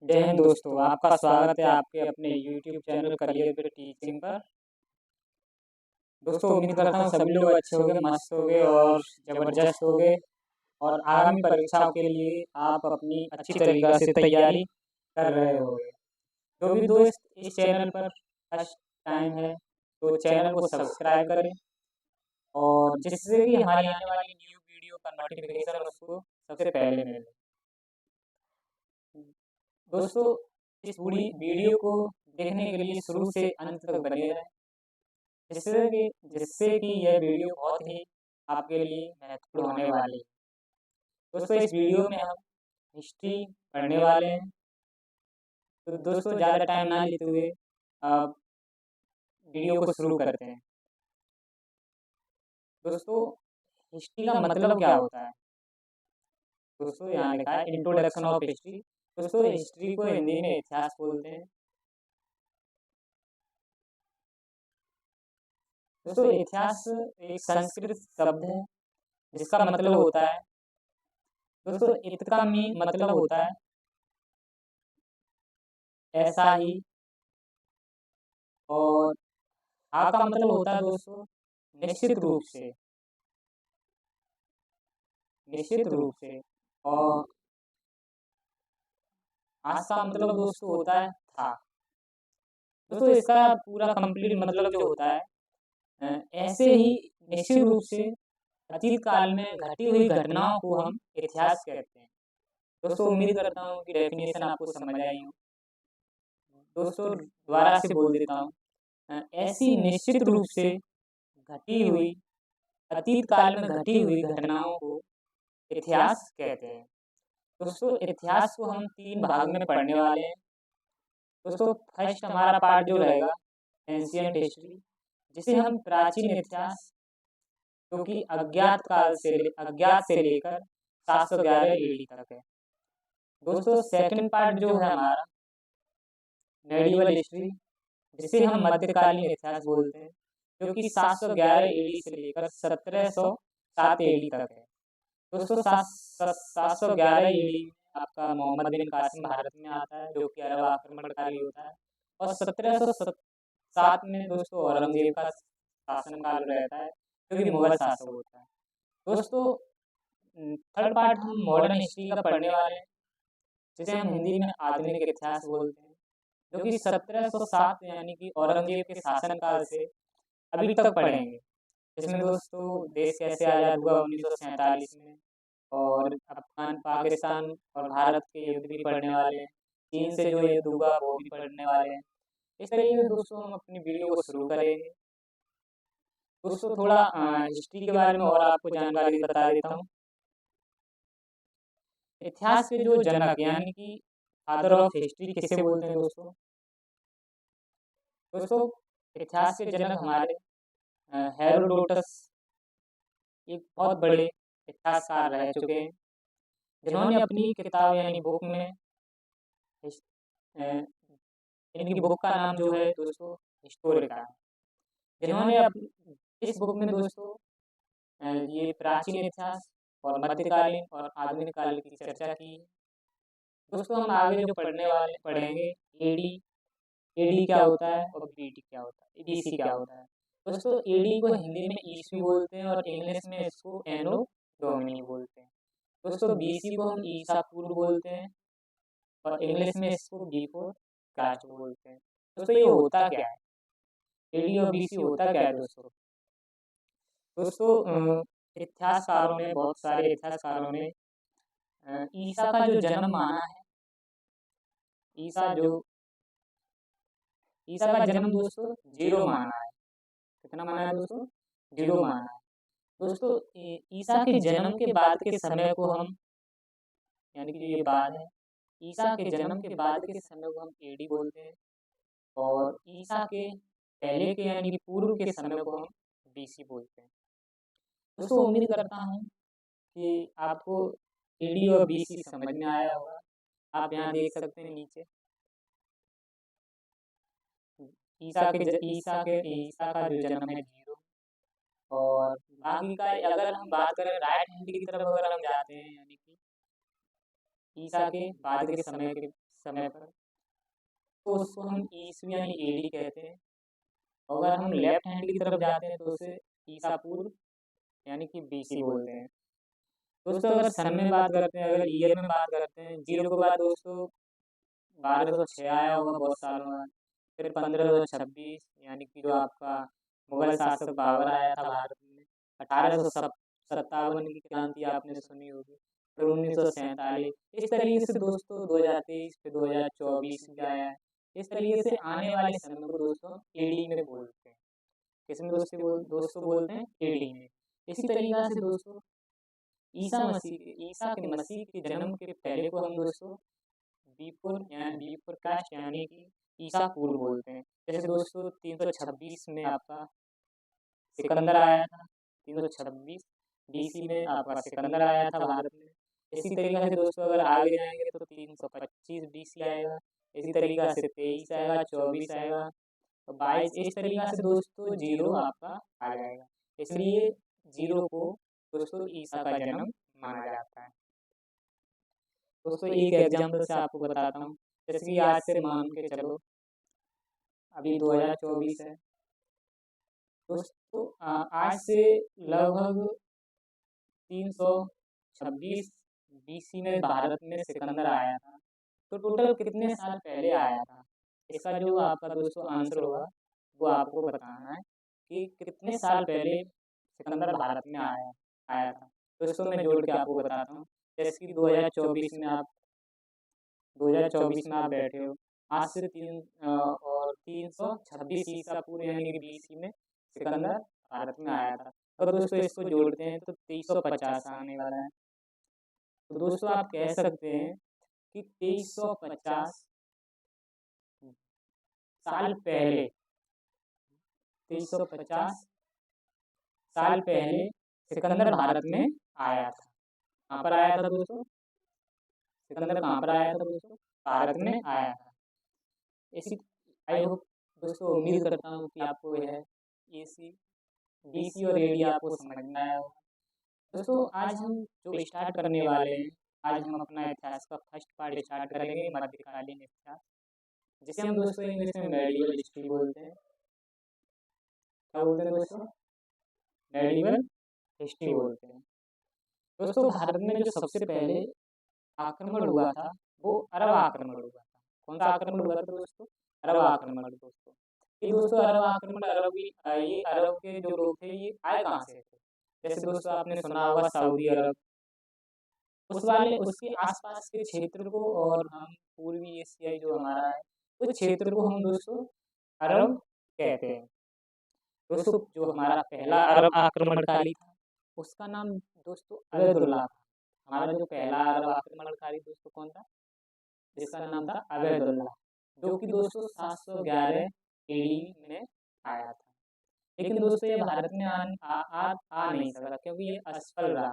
जय हिंद दोस्तों, आपका स्वागत है आपके अपने YouTube channel career with teaching पर। दोस्तों उम्मीद करता हूँ सभी लोग अच्छे होंगे, मस्त होंगे और ज़बरदस्त होंगे और आगामी परीक्षाओं के लिए आप अपनी अच्छी तरीक़ा से तैयारी कर रहे होंगे। जो भी दोस्त इस चैनल पर फर्स्ट टाइम है तो चैनल को सब्सक्राइब करें और जिससे कि हमारी आने वाली न्यू वीडियो का नोटिफिकेशन उसको सबसे पहले मिले। दोस्तों इस पूरी वीडियो को देखने के लिए शुरू से अंत तक बने रहें, जिससे कि यह वीडियो बहुत ही आपके लिए महत्वपूर्ण होने वाली है। दोस्तों इस वीडियो में हम हिस्ट्री पढ़ने वाले हैं, तो दोस्तों ज़्यादा टाइम ना लेते हुए आप वीडियो को शुरू करते हैं। दोस्तों हिस्ट्री का मतलब क्या होता है? दोस्तों यहाँ लिखा है इंट्रोडक्शन ऑफ हिस्ट्री। दोस्तों हिस्ट्री को हिंदी में इतिहास बोलते हैं। दोस्तों इतिहास एक संस्कृत शब्द है जिसका मतलब होता है, दोस्तों इत का मतलब होता है ऐसा ही, और आ का मतलब होता है दोस्तों निश्चित रूप से, निश्चित रूप से। और आज का मतलब दोस्तों होता है था। दोस्तों इसका पूरा कंप्लीट मतलब जो होता है ऐसे ही निश्चित रूप से अतीत काल में घटी हुई घटनाओं को हम इतिहास कहते हैं। दोस्तों उम्मीद करता हूँ कि डेफिनेशन आपको समझ आई हो। दोस्तों दोबारा से बोल देता हूँ, ऐसी निश्चित रूप से घटी हुई अतीत काल में घटी हुई घटनाओं को इतिहास कहते हैं। दोस्तों इतिहास को हम 3 भाग में पढ़ने वाले हैं। दोस्तों फर्स्ट हमारा पार्ट जो रहेगा एंशिएंट हिस्ट्री, जिसे हम प्राचीन इतिहास, जो कि अज्ञात से लेकर 711 AD तक है। दोस्तों सेकंड पार्ट जो है हमारा मेडिवल हिस्ट्री, जिसे हम मध्यकालीन इतिहास बोलते हैं, जो कि 711 AD से लेकर 1707 AD तक है। दोस्तों 711 AD में आपका मोहम्मद बिन कासिम भारत में आता है, जो कि अरब आक्रमणकारी होता है, और 1707 में दोस्तों औरंगजेब का शासनकाल रहता है, जो कि मुगल शासक होता है। दोस्तों थर्ड पार्ट हम मॉडर्न हिस्ट्री का पढ़ने वाले हैं, जिसे हम हिंदी में आधुनिक इतिहास बोलते हैं, जो कि 1707 यानी कि औरंगजेब के शासनकाल से अभी तक पढ़ेंगे। इसमें दोस्तों देश कैसे आज़ाद हुआ 1947 में, और अफगान पाकिस्तान और भारत के युद्ध भी पढ़ने वाले हैं, चीन से जो युद्ध हुआ वो भी पढ़ने वाले हैं। इस तरीके से दोस्तों हम अपनी वीडियो को शुरू करेंगे। दोस्तों थोड़ा हिस्ट्री के बारे में और आपको जानकारी बता देता हूँ। इतिहास के जो जनक यानी कि फादर ऑफ हिस्ट्री किसे बोलते हैं दोस्तों? दोस्तों इतिहास के जनक हमारे हेरोडोटस एक बहुत बड़े इतिहासकार रह चुके हैं, जिन्होंने अपनी किताब यानी बुक में इनकी बुक का नाम जो है दोस्तों हिस्टोरिका है। जिन्होंने इस बुक में दोस्तों ये प्राचीन इतिहास और मध्यकालीन और आधुनिक काल की चर्चा की है। दोस्तों हम आगे जो पढ़ेंगे एडी, एडी क्या होता है और बीडी क्या होता है, बीसी क्या होता है। दोस्तों एडी को हिंदी में ईस्वी बोलते हैं और इंग्लिश में इसको एनो डोमिनी बोलते हैं। दोस्तों बीसी को हम ईसा पूर्व बोलते हैं और इंग्लिश में इसको बिफोर क्राइस्ट बोलते हैं। दोस्तों ये होता क्या है, एडी और बीसी होता क्या है दोस्तों? दोस्तों इतिहासकारों ने, बहुत सारे इतिहासकारों ने ईसा का जो जन्म माना है, ईसा का जन्म दोस्तों 0 माना है। कितना माना है दोस्तों? 0 माना है। दोस्तों ईसा के जन्म के बाद के समय को हम, यानी कि ये बाद है, ईसा के जन्म के बाद के समय को हम एडी बोलते हैं, और ईसा के पहले के यानी कि पूर्व के समय को हम बीसी बोलते हैं। दोस्तों उम्मीद करता हूँ कि आपको एडी और बीसी समझ में आया होगा। आप यहाँ देख सकते हैं नीचे ईसा का जो जन्म है 0, और बाकी का अगर हम बात करें राइट हैंड की तरफ अगर हम जाते हैं, यानी कि ईसा के बाद के समय के समय पर, तो उसको हम ईसवी यानी एडी कहते हैं। और अगर हम लेफ्ट हैंड की तरफ जाते हैं तो उसे ईसा पूर्व यानी कि बीसी बोलते हैं। दोस्तों अगर सन में बात करते हैं, अगर ईयर में बात करते हैं, जीरो के बाद दोस्तों 1206 आया होगा बहुत सालों बाद। फिर 1526 यानी कि जो आपका मुगल शासक बाबर आया था भारत में। 1857 की क्रांति आपने सुनी होगी। फिर 1947। इस तरीके से दोस्तों 2023 फिर 2024 भी आया है। इस तरीके से आने वाले समय को दोस्तों एडी में बोलते हैं। किसमें दोस्तों बोलते हैं? एडी में। इसी तरीक़ा से दोस्तों ईसा के मसीह के जन्म के पहले को हम दोस्तों बिफोर कास्ट यानी कि ईसा पूर्व बोलते हैं। जैसे दोस्तों 326 में आपका सिकंदर आया था। 326 बीसी में आपका सिकंदर आया था भारत में। इसी तरीक़ा से दोस्तों अगर आगे जाएंगे तो 325 बीसी आएगा। इसी तरीक़ा से 23 आएगा, 24 आएगा, तो 22। इस तरीक़ा से दोस्तों जीरो आपका आ जाएगा। इसलिए जीरो को दोस्तों ईसा का जन्म माना जाता है। दोस्तों एक एग्जाम्पल से आपको बताता हूँ। जैसे कि आज से मान के चलो अभी 2024 है दोस्तों, आज से लगभग 326 बीसी में भारत में सिकंदर आया था। तो टोटल कितने साल पहले आया था, इसका जो आपका दोस्तों आंसर होगा वो आपको बताना है कि कितने साल पहले सिकंदर भारत में आया था। दोस्तों मैं जोड़ के आपको बताता हूँ। जैसे कि 2024 में आप बैठे हो, आज से 326 ईसा पूर्व यानी कि बीसी में सिकंदर भारत में आया था। अगर दोस्तों इसको जोड़ते हैं तो 2350 आने वाला है। तो दोस्तों आप कह सकते हैं कि 2350 साल पहले 2350 साल पहले सिकंदर भारत में आया था। कहाँ पर आया था दोस्तों? सिकंदर कहाँ पर आया था दोस्तों? भारत में आया था। इसी आई होप दोस्तों, उम्मीद करता हूँ कि आपको यह एसी बीसी और एडी आपको समझ में आया होगा। दोस्तों आज हम जो स्टार्ट करने वाले हैं, आज हम अपना इतिहास का फर्स्ट पार्ट स्टार्ट करेंगे, मध्यकालीन इतिहास, जिसे हम दोस्तों इंग्लिश में मेडिवल हिस्ट्री बोलते हैं। क्या बोलते हैं दोस्तों? मेडिवल हिस्ट्री बोलते हैं। दोस्तों भारत में जो सबसे पहले आक्रमण हुआ था वो अरब आक्रमण हुआ था। कौन सा आक्रमण हुआ था दोस्तों? अरब आक्रमण। दोस्तों ये अरब आक्रमण, ये अरब के जो लोग थे ये आए कहाँ से थे? जैसे दोस्तों आपने सुना होगा सऊदी अरब, उसके आसपास के क्षेत्र को, और हम पूर्वी एशियाई जो हमारा है उस क्षेत्र को हम दोस्तों अरब कहते हैं। दोस्तों जो हमारा पहला अरब आक्रमणकारी था उसका नाम दोस्तों अबैदुल्लाह था। हमारा जो पहला अरब आक्रमणकारी दोस्तों कौन था? जिसका नाम था अबैदुल्लाह, जो कि दोस्तों 711 एडी में आया था। लेकिन दोस्तों ये भारत में आ नहीं सका क्योंकि ये असफल रहा।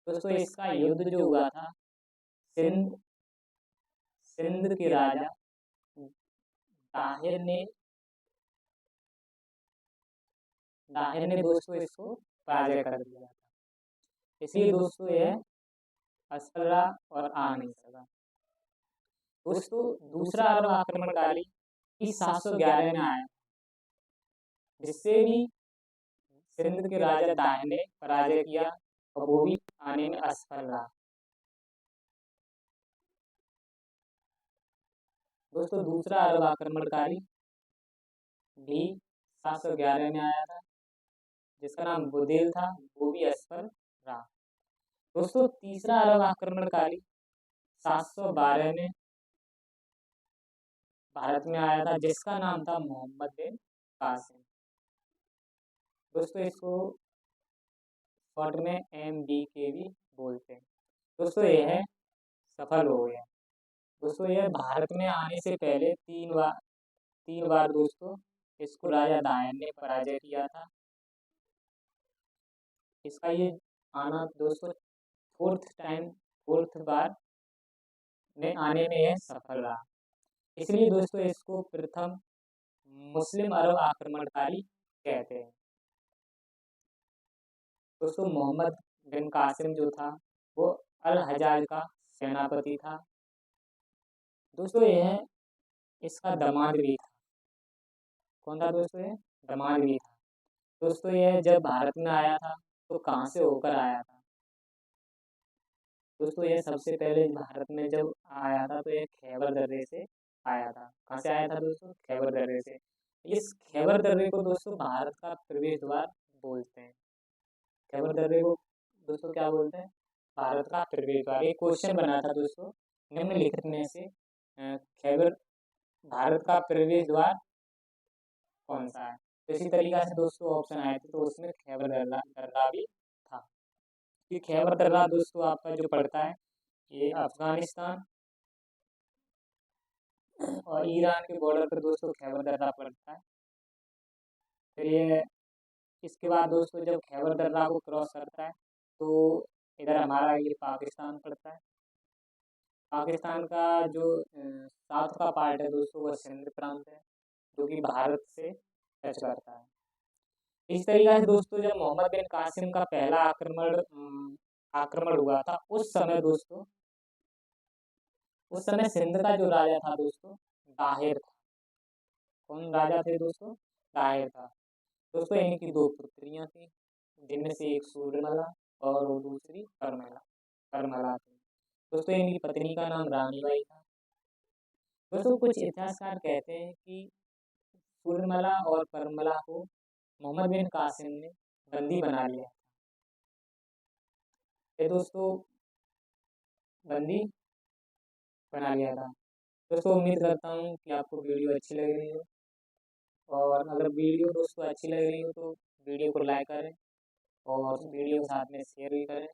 दोस्तों इसका युद्ध जो हुआ था सिंध के राजा दाहिर ने दोस्तों इसको पराजय कर दिया था। इसलिए दोस्तों यह असफल रहा और आ नहीं सका। दोस्तों दूसरा अरब आक्रमणकारी 711 में आया, जिससे भी सिंध के राजा दाहिर ने पराजय किया और वो भी आने में असफल रहा। दोस्तों दूसरा अरब आक्रमणकारी भी 711 में आया था, जिसका नाम बुदेल था, वो भी असफल रहा। दोस्तों तीसरा अरब आक्रमणकारी 712 में भारत में आया था, जिसका नाम था मोहम्मद बिन कासिम। दोस्तों इसको शॉर्ट में MBK भी बोलते हैं। दोस्तों यह सफल हो गया। दोस्तों यह भारत में आने से पहले तीन बार दोस्तों इसको राजा दाहिर ने पराजय किया था। इसका ये आना दोस्तों फोर्थ बार में आने में यह सफल रहा। इसलिए दोस्तों इसको प्रथम मुस्लिम अरब आक्रमणकारी कहते हैं। दोस्तों मोहम्मद बिन कासिम जो था वो अल हजाज का सेनापति था, दोस्तों यह इसका दामाद भी था। कौन था दोस्तों? ये दामाद भी था। दोस्तों यह जब भारत में आया था तो कहाँ से होकर आया था? दोस्तों यह सबसे पहले भारत में जब आया था तो यह खैबर दर्रे से आया था। कहाँ से आया था दोस्तों? खैबर दर्रे से। इस खैबर दर्रे को दोस्तों भारत का प्रवेश द्वार बोलते हैं। खैबर दर्रे को दोस्तों क्या बोलते हैं? भारत का प्रवेश द्वार। एक क्वेश्चन बना था दोस्तों निम्नलिखित में से खैबर भारत का प्रवेश द्वार कौन सा है? तो इसी तरीका से दोस्तों ऑप्शन आए थे तो उसमें खैबर दर्रा दर्रा भी था। ये खैबर दर्रा दोस्तों आपका जो पड़ता है ये अफगानिस्तान और ईरान के बॉर्डर पर दोस्तों खैबर दर्रा पड़ता है। फिर ये इसके बाद दोस्तों जब खैबर दर्रा को क्रॉस करता है तो इधर हमारा ये पाकिस्तान पड़ता है। पाकिस्तान का जो साउथ का पार्ट है दोस्तों वो सिंध प्रांत है जो कि भारत से टच करता है। इस तरीके से दोस्तों जब मोहम्मद बिन कासिम का पहला आक्रमण हुआ था उस समय सिंध का जो राजा था दोस्तों दाहिर था। कौन राजा थे दोस्तों? दाहिर था। दोस्तों इनकी दो पुत्रियां थी जिनमें से एक सूर्यमला और वो दूसरी परमला परमला थी। दोस्तों इनकी पत्नी का नाम रानीबाई था। दोस्तों कुछ इतिहासकार कहते हैं कि सूर्यमला और परमला को मोहम्मद बिन कासिम ने बंदी बना लिया। ये दोस्तों बंदी बना लिया था। दोस्तों उम्मीद करता हूँ कि आपको वीडियो अच्छी लग रही हो और अगर वीडियो दोस्तों अच्छी लग रही हो तो वीडियो को लाइक करें और वीडियो के साथ में शेयर भी करें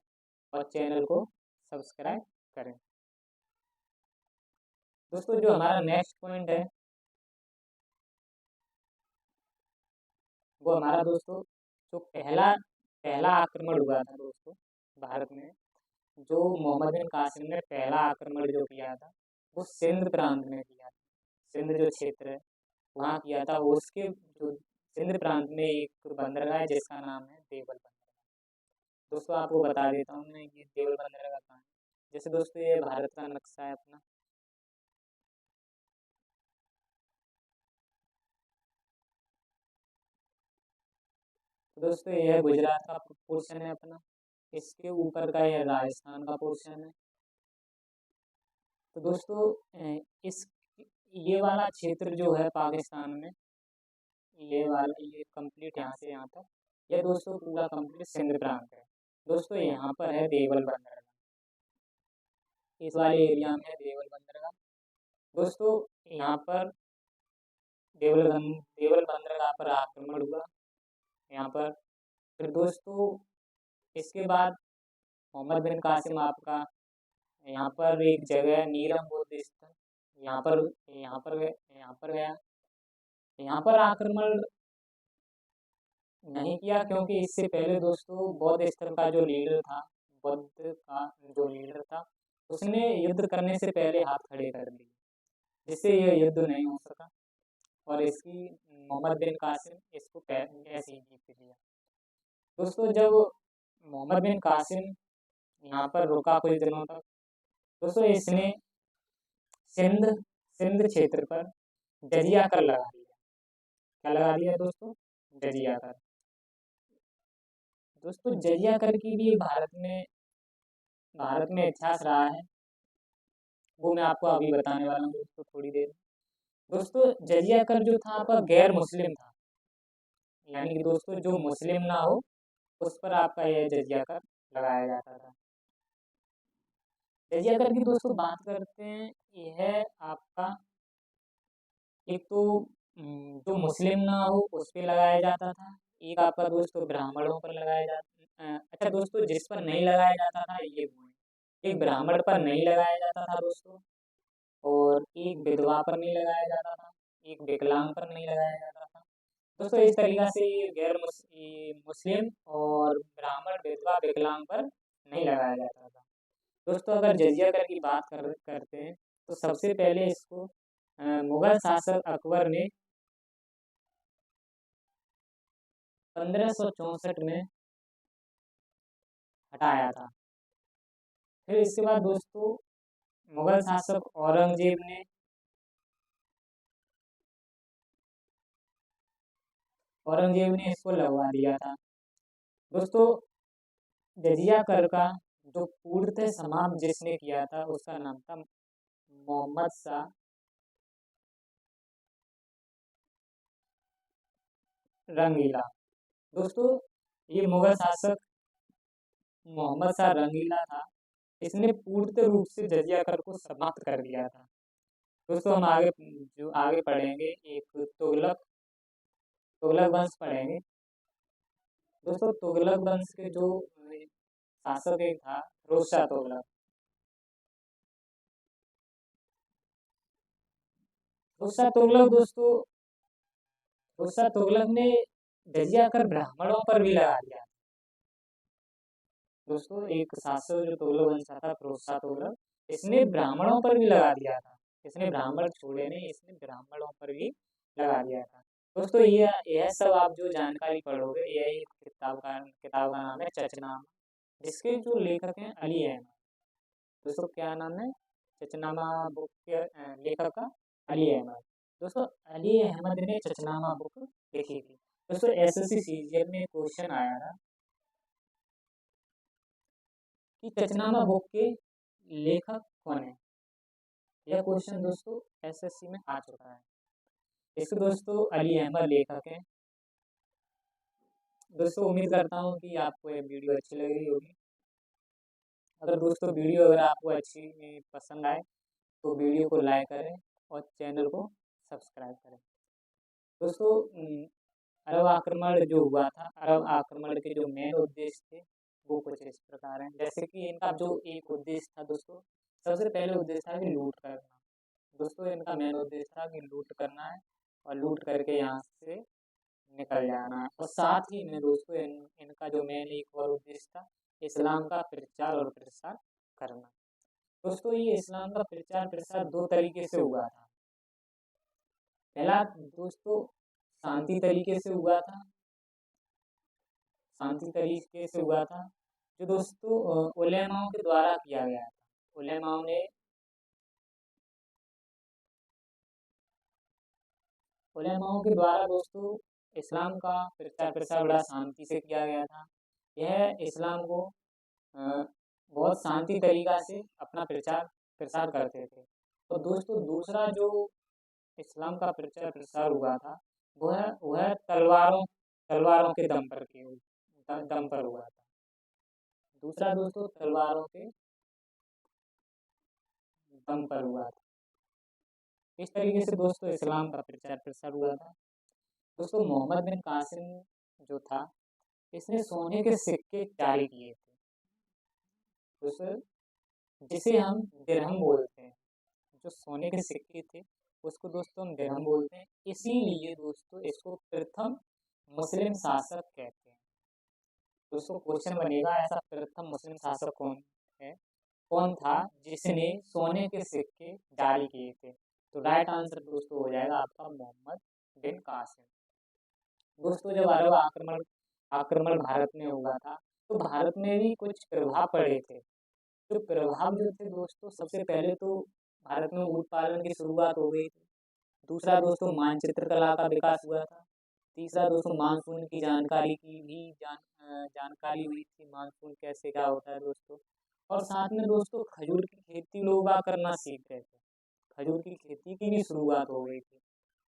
और चैनल को सब्सक्राइब करें। दोस्तों जो हमारा नेक्स्ट पॉइंट है वो हमारा दोस्तों जो पहला पहला आक्रमण हुआ था दोस्तों भारत में, जो मोहम्मद बिन कासिम ने पहला आक्रमण जो किया था वो सिंध प्रांत में किया था। सिंध जो क्षेत्र है वहाँ किया था। उसके जो सिंध प्रांत में एक बंदरगाह है जिसका नाम है देवल बंदरगाह। दोस्तों आपको बता देता हूँ मैं ये देवल बंदरगाह कहाँ है। जैसे दोस्तों ये भारत का नक्शा है अपना, तो दोस्तों यह गुजरात का पोर्शन है अपना, इसके ऊपर का यह राजस्थान का पोर्शन है। तो दोस्तों इस ये वाला क्षेत्र जो है पाकिस्तान में, ये वाला ये कंप्लीट यहाँ से यहाँ तक ये दोस्तों पूरा कंप्लीट सिंध प्रांत है। दोस्तों यहाँ पर है देवल बंदरगाह, इस वाले एरिया में है देवल बंदरगाह। दोस्तों यहाँ पर देवल बंदरगाह पर आक्रमण हुआ यहाँ पर। फिर दोस्तों इसके बाद मोहम्मद बिन कासिम आपका यहाँ पर एक जगह है नीलम बुद्ध स्थल, यहाँ पर गया। यहाँ पर आक्रमण नहीं किया क्योंकि इससे पहले दोस्तों बौद्ध स्थल का जो लीडर था, बौद्ध का जो लीडर था उसने युद्ध करने से पहले हाथ खड़े कर दिए जिससे यह युद्ध नहीं हो सका और इसकी मोहम्मद बिन कासिम इसको ऐसे ही जीत लिया। दोस्तों जब मोहम्मद बिन कासिम यहाँ पर रुका कुछ दिनों तक, दोस्तों इसने सिंध सिंध क्षेत्र पर जजिया कर लगा दिया। क्या लगा दिया दोस्तों? जजिया कर। दोस्तों जजिया कर की भी भारत में इतिहास रहा है, वो मैं आपको अभी बताने वाला हूँ दोस्तों थोड़ी देर। दोस्तों जजिया कर जो था आपका गैर मुस्लिम था, यानी कि दोस्तों जो मुस्लिम ना हो उस पर आपका यह जजिया कर लगाया जाता था। जजिया कर की दोस्तों बात करते हैं, यह आपका एक तो जो मुस्लिम ना हो उस पर लगाया जाता था, एक आपका दोस्तों ब्राह्मणों पर लगाया जाता। अच्छा दोस्तों जिस पर नहीं लगाया जाता था ये वो है, एक ब्राह्मण पर नहीं लगाया जाता था दोस्तों, और एक विधवा पर नहीं लगाया जाता था, एक विकलांग पर नहीं लगाया जाता था। दोस्तों इस तरीका से ये मुस्लिम और ब्राह्मण विधवा विकलांग पर नहीं लगाया जाता था। दोस्तों अगर जजिया कर की बात करते हैं तो सबसे पहले इसको मुगल शासक अकबर ने 1564 में हटाया था। फिर इसके बाद दोस्तों मुगल शासक औरंगजेब ने इसको लगवा दिया था। दोस्तों जजिया कर का जो पूर्णतः समाप्त जिसने किया था उसका नाम था मोहम्मद शाह रंगीला। दोस्तों ये मुगल शासक मोहम्मद शाह रंगीला था, इसने पूर्ण रूप से जजिया कर को समाप्त कर दिया था। दोस्तों हम आगे पढ़ेंगे एक तुगलक वंश पढ़ेंगे। दोस्तों तुगलक वंश के जो शासक एक था फिरोज शाह तुगलक। फिरोज शाह तुगलक ने जजिया कर ब्राह्मणों पर भी लगा दिया। दोस्तों एक शासक जो तुगलक वंश का था फिरोज शाह तुगलक, इसने ब्राह्मणों पर भी लगा दिया था। इसने ब्राह्मण छोड़े नहीं, इसने ब्राह्मणों पर भी लगा दिया था। दोस्तों यह सब आप जो जानकारी पढ़ोगे, यही किताब का नाम है चचनामा, जिसके जो लेखक हैं अली अहमद। दोस्तों क्या नाम है? चचनामा बुक के लेखक का अली अहमद। दोस्तों अली अहमद ने चचनामा बुक लिखी थी। दोस्तों एसएससी सीजीएल में क्वेश्चन आया था कि चचनामा बुक के लेखक कौन है। यह क्वेश्चन दोस्तों एसएससी में आ चुका है। इसके दोस्तों अली अहमद लेखक हैं। दोस्तों उम्मीद करता हूँ कि आपको ये वीडियो अच्छी लग रही होगी। अगर आपको अच्छी पसंद आए तो वीडियो को लाइक करें और चैनल को सब्सक्राइब करें। दोस्तों अरब आक्रमण जो हुआ था, अरब आक्रमण के जो मेन उद्देश्य थे वो कुछ इस प्रकार हैं। जैसे कि इनका जो एक उद्देश्य था दोस्तों, सबसे पहले उद्देश्य था कि लूट करना। दोस्तों इनका मेन उद्देश्य था कि लूट करना है और लूट करके यहाँ से निकल जाना है। और साथ ही में दोस्तों इनका जो मेन एक और उद्देश्य था इस्लाम का प्रचार और प्रसार करना। दोस्तों ये इस्लाम का प्रचार प्रसार दो तरीके से हुआ था। पहला दोस्तों शांति तरीके से हुआ था, जो दोस्तों उलेमाओं के द्वारा किया गया था। उलेमाओं के द्वारा दोस्तों इस्लाम का प्रचार प्रसार बड़ा शांति से किया गया था। यह इस्लाम को बहुत शांति तरीका से अपना प्रचार प्रसार करते थे। तो दोस्तों दूसरा जो इस्लाम का प्रचार प्रसार हुआ था वह तलवारों के दम पर हुआ था। दूसरा दोस्तों तलवारों के दम पर हुआ था। इस तरीके से दोस्तों इस्लाम का प्रचार प्रसार हुआ था। दोस्तों मोहम्मद बिन कासिम जो था इसने सोने के सिक्के जारी किए थे, दोस्तों जिसे हम दिरहम बोलते हैं। जो सोने के सिक्के थे उसको दोस्तों हम दिरहम बोलते हैं। इसीलिए दोस्तों इसको प्रथम मुस्लिम शासक कहते हैं। दोस्तों क्वेश्चन बनेगा ऐसा प्रथम मुस्लिम शासक कौन था जिसने सोने के सिक्के जारी किए थे? तो राइट आंसर दोस्तों हो जाएगा आपका मोहम्मद बिन कासिम। दोस्तों जब अरब आक्रमण भारत में हुआ था तो भारत में भी कुछ प्रभाव पड़े थे। जो प्रभाव जो थे दोस्तों, सबसे पहले तो भारत में ऊँट पालन की शुरुआत हो गई थी। दूसरा दोस्तों मानचित्र कला का विकास हुआ था। तीसरा दोस्तों मानसून की जानकारी की भी जानकारी हुई थी, मानसून कैसे क्या होता है दोस्तों। और साथ में दोस्तों खजूर की खेती लोग करना सीख गए थे, खजूर की खेती की भी शुरुआत हो गई थी।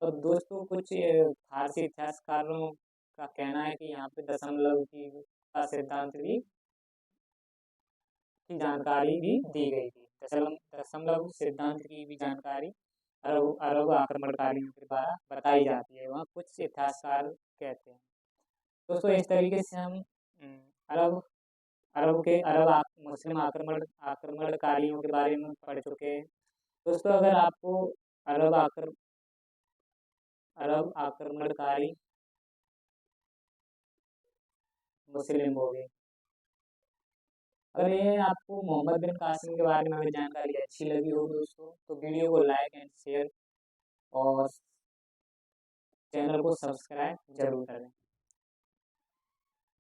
और दोस्तों कुछ फारसी इतिहासकारों का कहना है कि यहाँ पे दशमलव की का सिद्धांत की जानकारी भी दी गई थी। दशमलव सिद्धांत की भी जानकारी अरब आक्रमणकारियों के द्वारा बताई जाती है, वहाँ कुछ इतिहासकार कहते हैं। दोस्तों इस तरीके से हम अरब मुस्लिम आक्रमणकारियों के बारे में पढ़ चुके हैं। दोस्तों अगर आपको अरब आक्रमणकारी मुस्लिम हो गए, अगर ये आपको मोहम्मद बिन कासिम के बारे में जानकारी अच्छी लगी हो दोस्तों तो वीडियो को लाइक एंड शेयर और चैनल को सब्सक्राइब जरूर करें।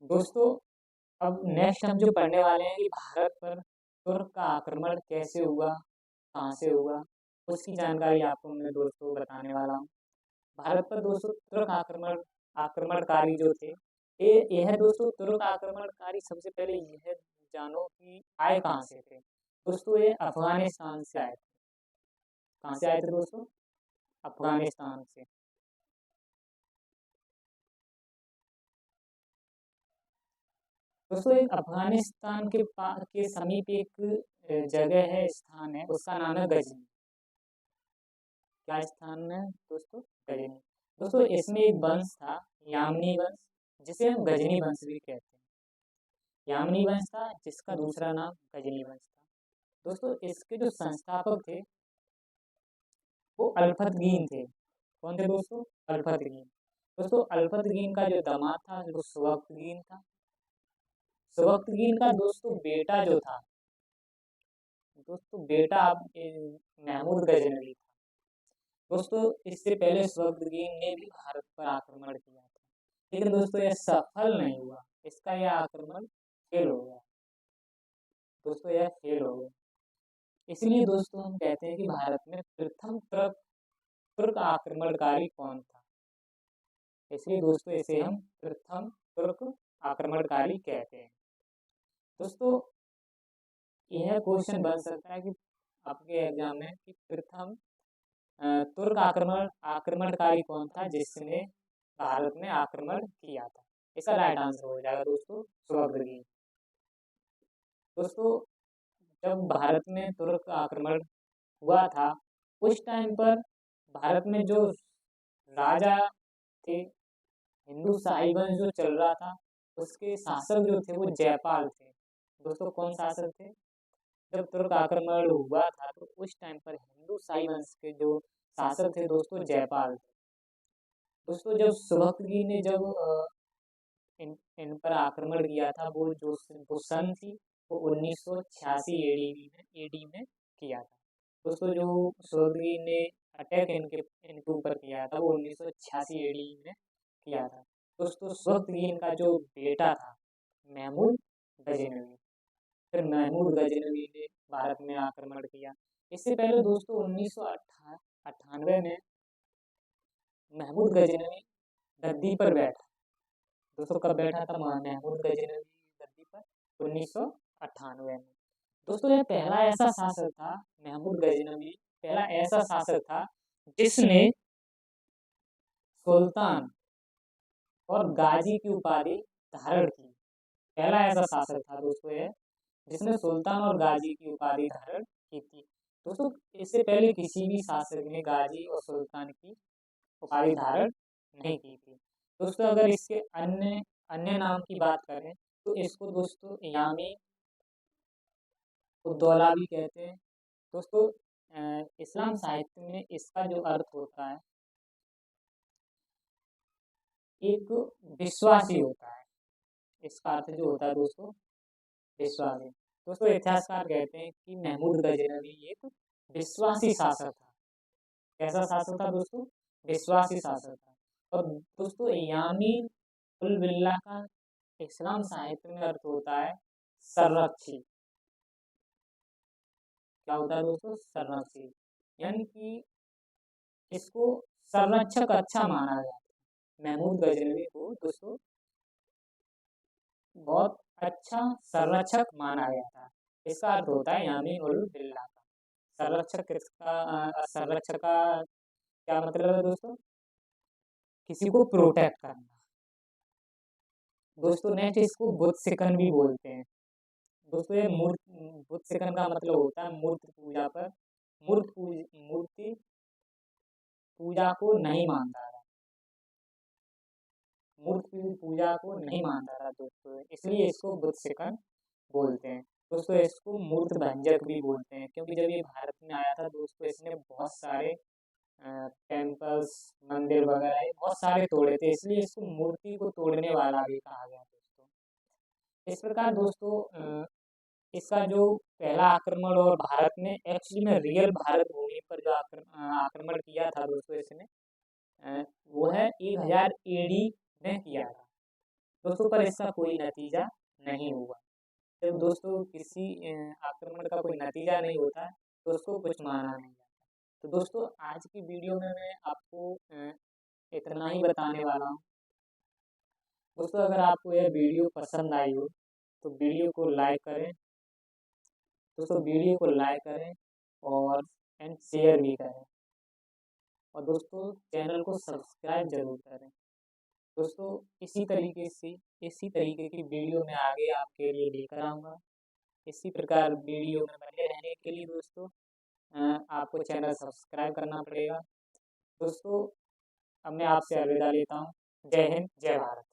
दोस्तों अब नेक्स्ट हम जो पढ़ने वाले हैं कि भारत पर तुर्क का आक्रमण कैसे हुआ, कहाँ से हुआ, उसकी जानकारी आपको मैं दोस्तों बताने वाला हूँ। भारत पर दोस्तों तुर्क आक्रमणकारी जो थे, ये यह दोस्तों तुर्क आक्रमणकारी सबसे पहले यह जानो कि आए कहाँ से थे। दोस्तों ये अफगानिस्तान से आए थे। कहाँ से आए थे दोस्तों? अफगानिस्तान से। दोस्तों एक अफगानिस्तान के समीप एक जगह है, स्थान है, उसका नाम है गजनी। क्या स्थान है दोस्तों? गजनी। दोस्तों इसमें एक वंश था, यामनी वंश, जिसे हम गजनी वंश भी कहते हैं। यामनी वंश था, जिसका दूसरा नाम गजनी वंश था। दोस्तों इसके जो संस्थापक थे वो अल्फतगीन थे। कौन थे दोस्तों? अल्फतगीन। दोस्तों अल्फतगीन का जो दामाद था वो सुबक्तगीन था। सुबक्तगीन का दोस्तों बेटा जो था, दोस्तों बेटा महमूद गजनवी था। दोस्तों इससे पहले सुबक्तगीन ने भी भारत पर आक्रमण किया था, लेकिन दोस्तों यह सफल नहीं हुआ। इसका यह आक्रमण फेल हो गया। दोस्तों यह फेल हो गया। इसलिए दोस्तों हम कहते हैं कि भारत में प्रथम तुर्क आक्रमणकारी कौन था। इसलिए दोस्तों इसे हम प्रथम तुर्क आक्रमणकारी कहते हैं। दोस्तों यह क्वेश्चन बन सकता है कि आपके एग्जाम में कि प्रथम तुर्क आक्रमणकारी कौन था जिसने भारत में आक्रमण किया था। इसका राइट आंसर हो जाएगा दोस्तों सुबक्तगीन। दोस्तों जब भारत में तुर्क आक्रमण हुआ था, उस टाइम पर भारत में जो राजा थे, हिंदू शाही वंश जो चल रहा था, उसके शासक जो थे वो जयपाल थे। दोस्तों कौन शासक थे? जब तुर्क आक्रमण हुआ था तो उस टाइम पर हिंदू शाही वंश के जो शासक थे दोस्तों जयपाल थे। दोस्तों जब सुबक्तगीन ने जब इन पर आक्रमण किया था, वो सन थी वो 1986 एडी में किया था। दोस्तों जो सुबक्तगीन ने अटैक इनके ऊपर किया था वो 1986 एडी में किया था। दोस्तों सुबक्तगीन का जो बेटा था महमूद गजनवी, फिर महमूद गजनवी ने भारत में आक्रमण किया। इससे पहले दोस्तों 1998 में महमूद गजनवी गद्दी पर बैठा। दोस्तों कब बैठा था महमूद गजनवी गद्दी पर? 1998 में। दोस्तों यह पहला ऐसा शासक था, महमूद गजनवी पहला ऐसा शासक था जिसने सुल्तान और गाजी की उपाधि धारण की। पहला ऐसा शासक था दोस्तों यह जिसने सुल्तान और गाजी की उपाधि धारण की थी। दोस्तों इससे पहले किसी भी शासक ने गाजी और सुल्तान की उपाधि धारण नहीं की थी। दोस्तों अगर इसके अन्य अन्य नाम की बात करें तो इसको दोस्तों यामी उद्दौला भी कहते हैं। दोस्तों इस्लाम साहित्य में इसका जो अर्थ होता है एक विश्वासी होता है। इसका अर्थ जो होता है दोस्तों विश्वासी। दोस्तों इतिहासकार कहते हैं कि महमूद गजनवी एक विश्वासी शासक था। कैसा शासक था दोस्तों? विश्वासी शासक था। और दोस्तों यामी उल बिल्ला का इस्लाम साहित्य में अर्थ होता है संरक्षी। क्या होता है दोस्तों? संरक्षी, यानी कि इसको संरक्षक अच्छा माना गया। महमूद गजनवी को दोस्तों बहुत अच्छा संरक्षक माना गया था। इसका अर्थ होता है यामी उल बिल्ला का संरक्षक। संरक्षक का क्या मतलब है दोस्तों? किसी को प्रोटेक्ट करना। दोस्तों नेक्स्ट इसको बुत सिकन भी बोलते हैं। दोस्तों ये बुत सिकन का मतलब होता है मूर्ति पूजा पर मूर्ति पूजा को नहीं मानता था। मूर्ति पूजा को नहीं मानता था दोस्तों, इसलिए इसको बुत सिकन बोलते हैं। दोस्तों इसको मूर्ति भंजक भी बोलते हैं, क्योंकि जब ये भारत में आया था दोस्तों इसने बहुत सारे टेम्पल्स मंदिर वगैरह बहुत सारे तोड़े थे, इसलिए इसको मूर्ति को तोड़ने वाला भी कहा गया दोस्तों। इस प्रकार दोस्तों इसका जो पहला आक्रमण और भारत में एक्चुअली में रियल भारत भूमि पर जो आक्रमण किया था दोस्तों इसने वो है 1000 एडी में किया था दोस्तों, पर इसका कोई नतीजा नहीं हुआ। जब दोस्तों किसी आक्रमण का कोई नतीजा नहीं होता है दोस्तों कुछ माना नहीं जाता। तो दोस्तों आज की वीडियो में मैं आपको इतना ही बताने वाला हूँ। दोस्तों अगर आपको यह वीडियो पसंद आई हो तो वीडियो को लाइक करें। दोस्तों वीडियो को लाइक करें और शेयर भी करें, और दोस्तों चैनल को सब्सक्राइब जरूर करें। दोस्तों इसी तरीके की वीडियो मैं आगे आपके लिए लेकर आऊँगा। इसी प्रकार वीडियो में बने रहने के लिए दोस्तों आपको चैनल सब्सक्राइब करना पड़ेगा। दोस्तों अब मैं आपसे अलविदा लेता हूँ। जय हिंद, जय भारत।